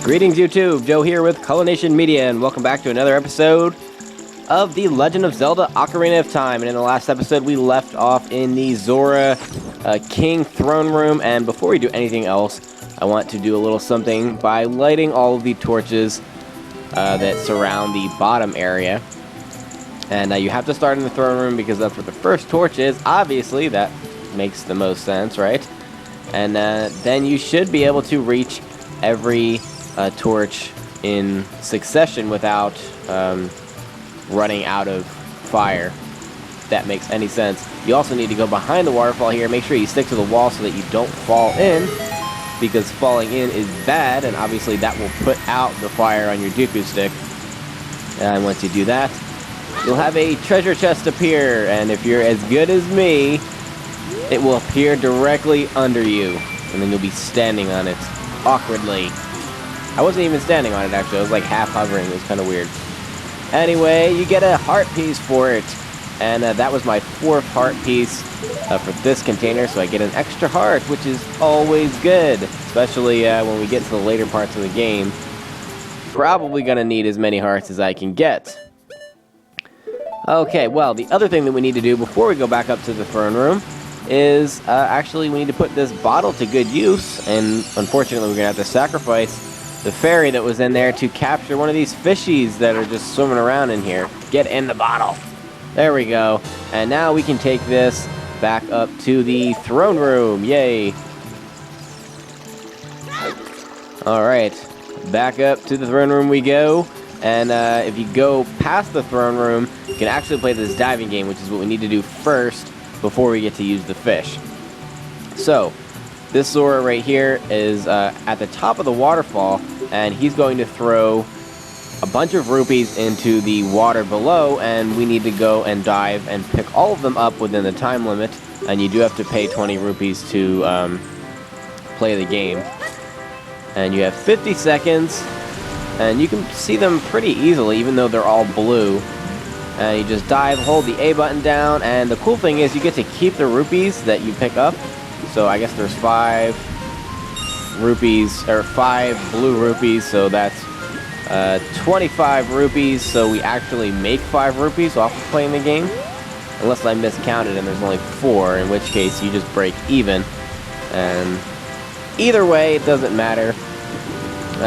Greetings YouTube, Joe here with Culination Media, and welcome back to another episode of The Legend of Zelda Ocarina of Time. And in the last episode we left off in the Zora King throne room, and before we do anything else, I want to do a little something by lighting all of the torches that surround the bottom area. And you have to start in the throne room because that's where the first torch is. Obviously, that makes the most sense, right? And then you should be able to reach every torch in succession without running out of fire. If that makes any sense. You also need to go behind the waterfall here. Make sure you stick to the wall so that you don't fall in, because falling in is bad, and obviously that will put out the fire on your Dooku stick. And once you do that, you'll have a treasure chest appear, and if you're as good as me, it will appear directly under you, and then you'll be standing on it awkwardly. I wasn't even standing on it, actually. I was like half hovering. It was kind of weird. Anyway, you get a heart piece for it, and that was my 4th heart piece for this container, so I get an extra heart, which is always good, especially when we get to the later parts of the game. Probably gonna need as many hearts as I can get. Okay, well, the other thing that we need to do before we go back up to the throne room is actually we need to put this bottle to good use, and unfortunately we're gonna have to sacrifice the fairy that was in there to capture one of these fishies that are just swimming around in here. Get in the bottle. There we go. And now we can take this back up to the throne room. Yay. Alright, back up to the throne room we go. And if you go past the throne room, you can actually play this diving game, which is what we need to do first before we get to use the fish. So, this Zora right here is at the top of the waterfall, and he's going to throw a bunch of rupees into the water below, and we need to go and dive and pick all of them up within the time limit, and you do have to pay 20 rupees to play the game. And you have 50 seconds, and you can see them pretty easily, even though they're all blue. And you just dive, hold the A button down, and the cool thing is you get to keep the rupees that you pick up. So I guess there's 5 rupees, or 5 blue rupees, so that's 25 rupees, so we actually make 5 rupees off of playing the game. Unless I miscounted and there's only 4, in which case you just break even. And either way, it doesn't matter.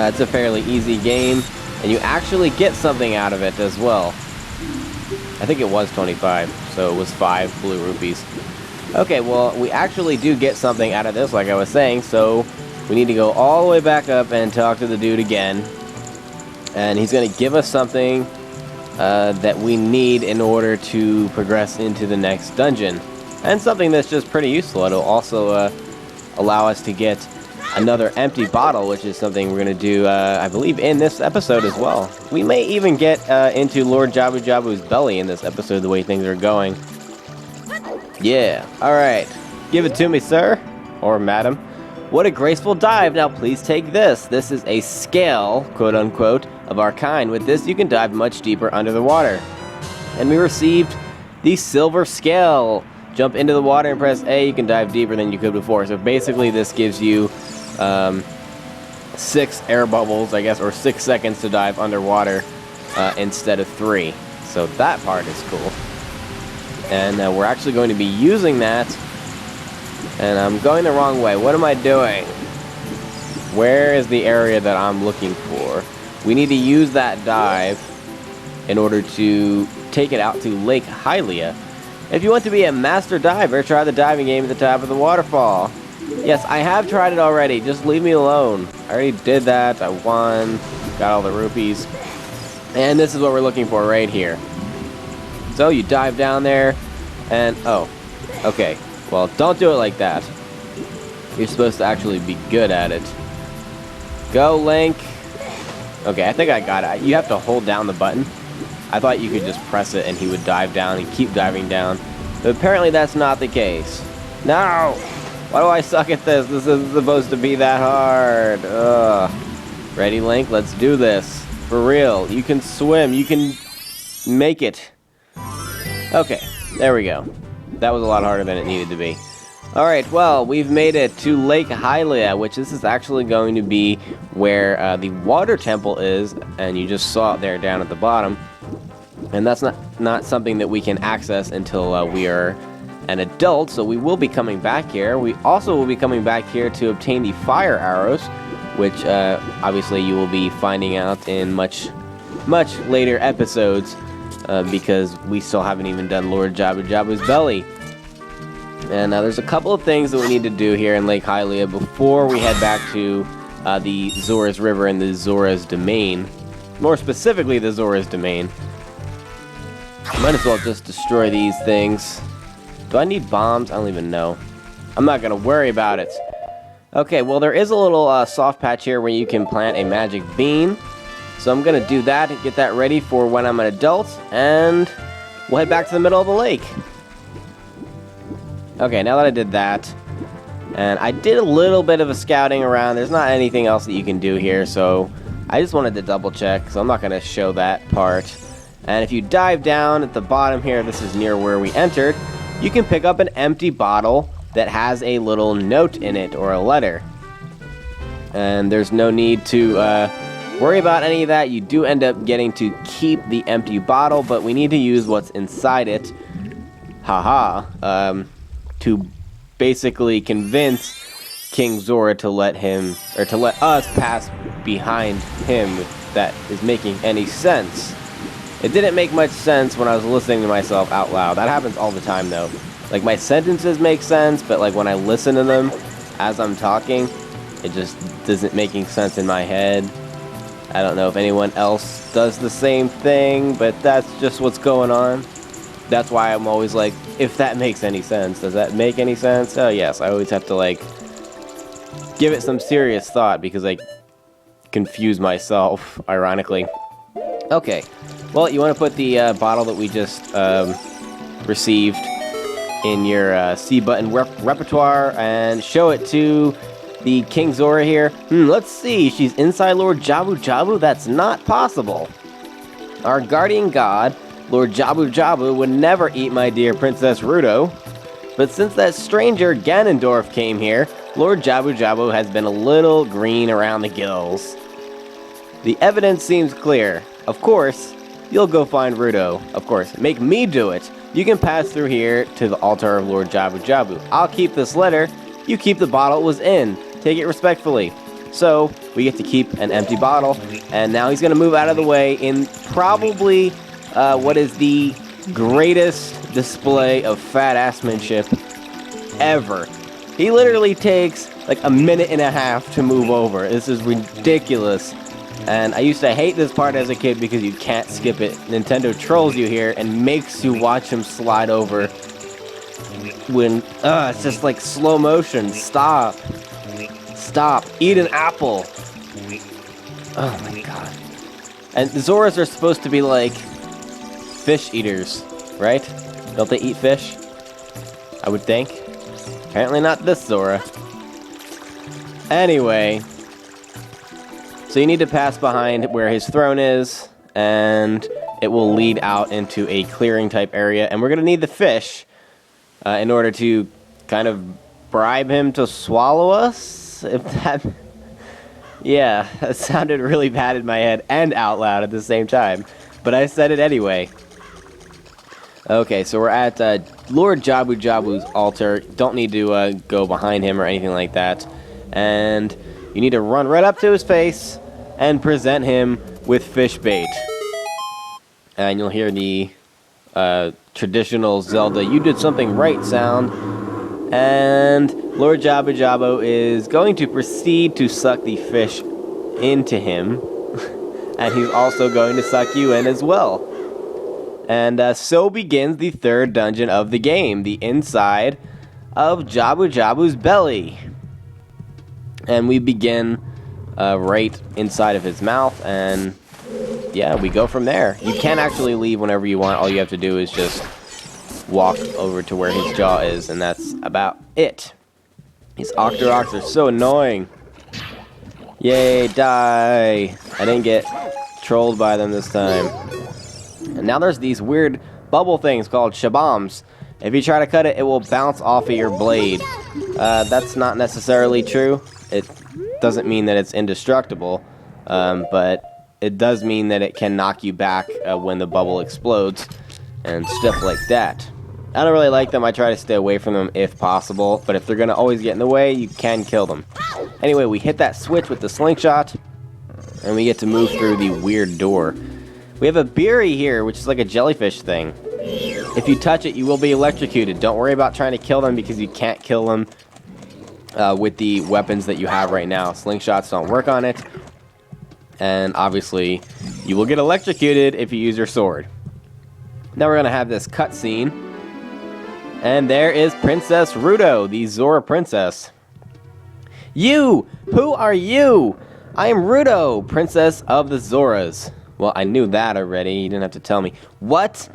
It's a fairly easy game, and you actually get something out of it as well. I think it was 25, so it was 5 blue rupees. Okay, well, we actually do get something out of this, like I was saying, so we need to go all the way back up and talk to the dude again. And he's going to give us something that we need in order to progress into the next dungeon. And something that's just pretty useful. It'll also allow us to get another empty bottle, which is something we're going to do, I believe, in this episode as well. We may even get into Lord Jabu Jabu's belly in this episode, the way things are going. Yeah, alright. Give it to me, sir. Or madam. What a graceful dive. Now please take this. This is a scale, quote unquote, of our kind. With this you can dive much deeper under the water. And we received the silver scale. Jump into the water and press A, you can dive deeper than you could before. So basically this gives you 6 air bubbles, I guess, or 6 seconds to dive underwater instead of 3. So that part is cool. And we're actually going to be using that. And I'm going the wrong way. What am I doing? Where is the area that I'm looking for? We need to use that dive in order to take it out to Lake Hylia. If you want to be a master diver, try the diving game at the top of the waterfall. Yes, I have tried it already. Just leave me alone. I already did that. I won. Got all the rupees. And this is what we're looking for right here. So you dive down there, and oh, okay. Well, don't do it like that. You're supposed to actually be good at it. Go, Link. Okay, I think I got it. You have to hold down the button. I thought you could just press it and he would dive down and keep diving down. But apparently that's not the case. No! Why do I suck at this? This isn't supposed to be that hard. Ugh. Ready, Link? Let's do this. For real. You can swim. You can make it. Okay, there we go. That was a lot harder than it needed to be. Alright, well, we've made it to Lake Hylia, which this is actually going to be where the water temple is, and you just saw it there down at the bottom. And that's not something that we can access until we are an adult, so we will be coming back here. We also will be coming back here to obtain the fire arrows, which obviously you will be finding out in much later episodes, because we still haven't even done Lord Jabu Jabu's belly. And there's a couple of things that we need to do here in Lake Hylia before we head back to the Zora's River and the Zora's Domain. More specifically, the Zora's Domain. Might as well just destroy these things. Do I need bombs? I don't even know. I'm not going to worry about it. Okay, well, there is a little soft patch here where you can plant a magic bean. So I'm going to do that and get that ready for when I'm an adult. And we'll head back to the middle of the lake. Okay, now that I did that, and I did a little bit of a scouting around, there's not anything else that you can do here, so I just wanted to double check, so I'm not going to show that part. And if you dive down at the bottom here, this is near where we entered, you can pick up an empty bottle that has a little note in it, or a letter. And there's no need to worry about any of that. You do end up getting to keep the empty bottle, but we need to use what's inside it. To basically convince King Zora to let us pass behind him, if that is making any sense. It didn't make much sense when I was listening to myself out loud. That happens all the time, though. Like, my sentences make sense, but like when I listen to them as I'm talking, it just doesn't making sense in my head. I don't know if anyone else does the same thing, but that's just what's going on. That's why I'm always like, if that makes any sense. Does that make any sense? Oh, yes. I always have to, like, give it some serious thought because I confuse myself, ironically. Okay. Well, you want to put the bottle that we just received in your C button repertoire and show it to the King Zora here. Let's see. She's inside Lord Jabu Jabu? That's not possible. Our guardian god, Lord Jabu Jabu, would never eat my dear Princess Ruto. But since that stranger Ganondorf came here, Lord Jabu Jabu has been a little green around the gills. The evidence seems clear. Of course, you'll go find Ruto. Of course, make me do it. You can pass through here to the altar of Lord Jabu Jabu. I'll keep this letter. You keep the bottle it was in. Take it respectfully. So, we get to keep an empty bottle. And now he's going to move out of the way in probably what is the greatest display of fat-assmanship ever. He literally takes like a minute and a half to move over. This is ridiculous. And I used to hate this part as a kid because you can't skip it. Nintendo trolls you here and makes you watch him slide over when, it's just like slow motion. Stop. Stop. Eat an apple. Oh my god. And Zoras are supposed to be like fish eaters, right? Don't they eat fish? I would think. Apparently not this Zora. Anyway. So you need to pass behind where his throne is, and it will lead out into a clearing type area. And we're going to need the fish in order to kind of bribe him to swallow us. If that... Yeah, that sounded really bad in my head and out loud at the same time. But I said it anyway. Okay, so we're at Lord Jabu Jabu's altar. Don't need to go behind him or anything like that. And you need to run right up to his face and present him with fish bait. And you'll hear the traditional Zelda "You did something right" sound. And Lord Jabu Jabu is going to proceed to suck the fish into him. And he's also going to suck you in as well. And so begins the third dungeon of the game, the inside of Jabu Jabu's belly. And we begin right inside of his mouth, and yeah, we go from there. You can actually leave whenever you want. All you have to do is just walk over to where his jaw is, and that's about it. These Octoroks are so annoying. Yay, die! I didn't get trolled by them this time. And now there's these weird bubble things called shabombs. If you try to cut it, it will bounce off of your blade. That's not necessarily true. It doesn't mean that it's indestructible, but it does mean that it can knock you back when the bubble explodes and stuff like that. I don't really like them. I try to stay away from them if possible, but if they're going to always get in the way, you can kill them. Anyway, we hit that switch with the slingshot, and we get to move through the weird door. We have a Beery here, which is like a jellyfish thing. If you touch it, you will be electrocuted. Don't worry about trying to kill them because you can't kill them with the weapons that you have right now. Slingshots don't work on it. And obviously, you will get electrocuted if you use your sword. Now we're going to have this cutscene. And there is Princess Ruto, the Zora princess. You! Who are you? I am Ruto, princess of the Zoras. Well, I knew that already. You didn't have to tell me. What?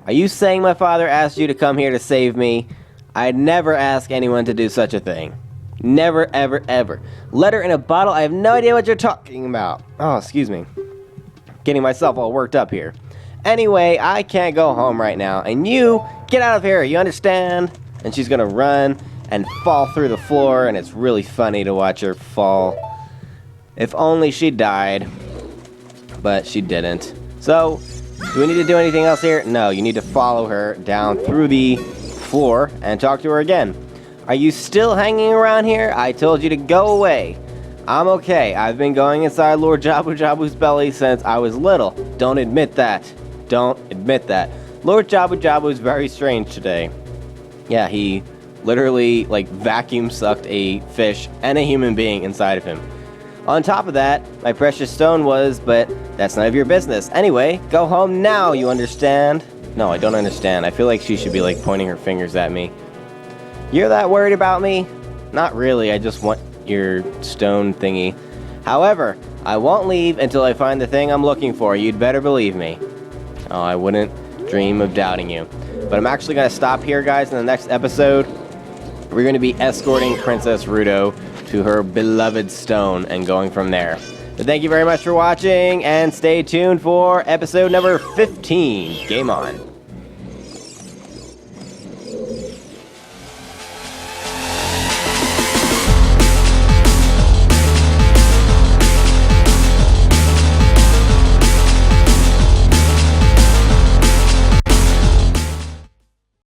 Are you saying my father asked you to come here to save me? I'd never ask anyone to do such a thing. Never, ever, ever. Letter in a bottle? I have no idea what you're talking about. Oh, excuse me. Getting myself all worked up here. Anyway, I can't go home right now, and you, get out of here, you understand? And she's gonna run and fall through the floor, and it's really funny to watch her fall. If only she died, but she didn't. So, do we need to do anything else here? No, you need to follow her down through the floor and talk to her again. Are you still hanging around here? I told you to go away. I'm okay. I've been going inside Lord Jabu Jabu's belly since I was little. Don't admit that. Don't admit that. Lord Jabu Jabu is very strange today. Yeah, he literally, like, vacuum sucked a fish and a human being inside of him. On top of that, my precious stone was, but that's none of your business. Anyway, go home now, you understand? No, I don't understand. I feel like she should be, like, pointing her fingers at me. You're that worried about me? Not really, I just want your stone thingy. However, I won't leave until I find the thing I'm looking for. You'd better believe me. Oh, I wouldn't dream of doubting you. But I'm actually going to stop here, guys. In the next episode, we're going to be escorting Princess Ruto to her beloved stone and going from there. But thank you very much for watching, and stay tuned for episode number 15. Game on.